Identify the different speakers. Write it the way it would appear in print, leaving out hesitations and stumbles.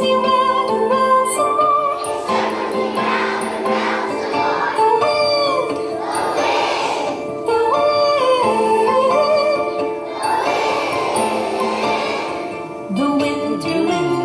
Speaker 1: me round and round some more. The wind, the wind, the wind.